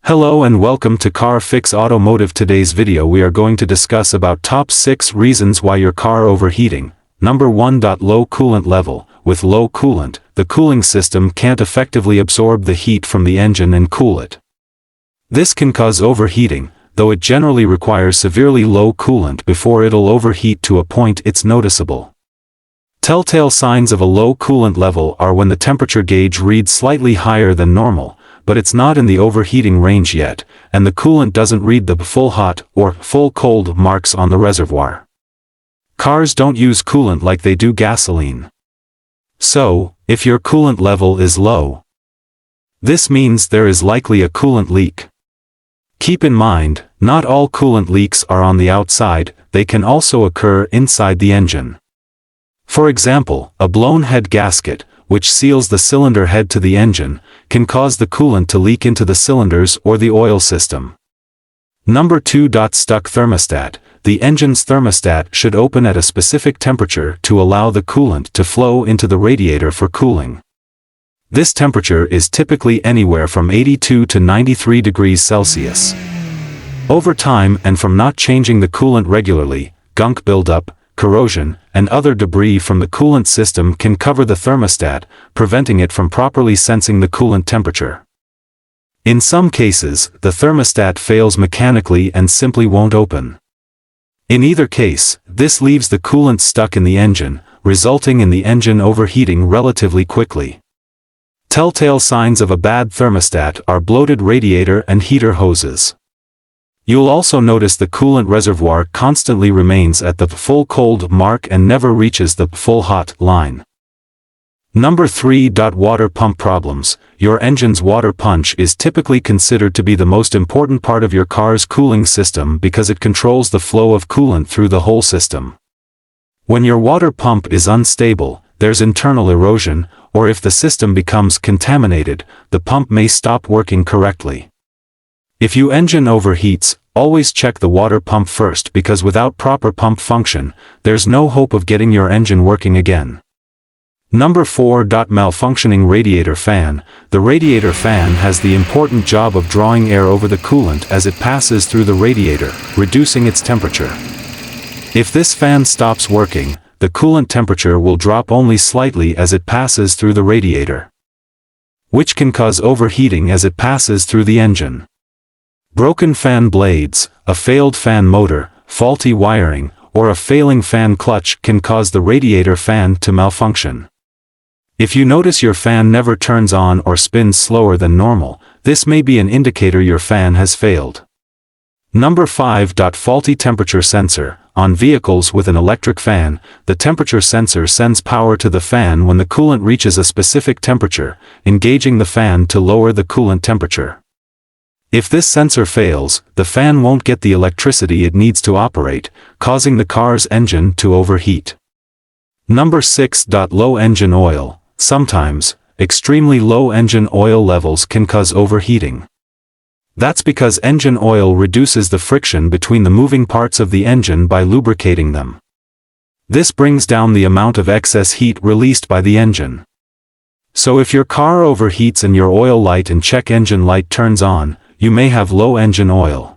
Hello and welcome to Car Fix Automotive. Today's video we are going to discuss about top 6 reasons why your car overheating. Number 1. Low coolant level. With low coolant, the cooling system can't effectively absorb the heat from the engine and cool it. This can cause overheating, though it generally requires severely low coolant before it'll overheat to a point it's noticeable. Telltale signs of a low coolant level are when the temperature gauge reads slightly higher than normal, but it's not in the overheating range yet, and the coolant doesn't read the full hot or full cold marks on the reservoir. Cars don't use coolant like they do gasoline. So, if your coolant level is low, this means there is likely a coolant leak. Keep in mind, not all coolant leaks are on the outside, they can also occur inside the engine. For example, a blown head gasket, which seals the cylinder head to the engine, can cause the coolant to leak into the cylinders or the oil system. Number 2. Stuck thermostat. The engine's thermostat should open at a specific temperature to allow the coolant to flow into the radiator for cooling. This temperature is typically anywhere from 82 to 93 degrees Celsius. Over time and from not changing the coolant regularly, gunk buildup, corrosion, and other debris from the coolant system can cover the thermostat, preventing it from properly sensing the coolant temperature. In some cases, the thermostat fails mechanically and simply won't open. In either case, this leaves the coolant stuck in the engine, resulting in the engine overheating relatively quickly. Telltale signs of a bad thermostat are bloated radiator and heater hoses. You'll also notice the coolant reservoir constantly remains at the full cold mark and never reaches the full hot line. Number 3. Water pump problems. Your engine's water punch is typically considered to be the most important part of your car's cooling system because it controls the flow of coolant through the whole system. When your water pump is unstable, there's internal erosion, or if the system becomes contaminated, the pump may stop working correctly. If your engine overheats, always check the water pump first because without proper pump function, there's no hope of getting your engine working again. Number 4. Malfunctioning radiator fan. The radiator fan has the important job of drawing air over the coolant as it passes through the radiator, reducing its temperature. If this fan stops working, the coolant temperature will drop only slightly as it passes through the radiator, which can cause overheating as it passes through the engine. Broken fan blades, a failed fan motor, faulty wiring, or a failing fan clutch can cause the radiator fan to malfunction. If you notice your fan never turns on or spins slower than normal, this may be an indicator your fan has failed. Number 5. Faulty temperature sensor. On vehicles with an electric fan, the temperature sensor sends power to the fan when the coolant reaches a specific temperature, engaging the fan to lower the coolant temperature. If this sensor fails, the fan won't get the electricity it needs to operate, causing the car's engine to overheat. Number 6. Low engine oil. Sometimes, extremely low engine oil levels can cause overheating. That's because engine oil reduces the friction between the moving parts of the engine by lubricating them. This brings down the amount of excess heat released by the engine. So if your car overheats and your oil light and check engine light turns on, you may have low engine oil.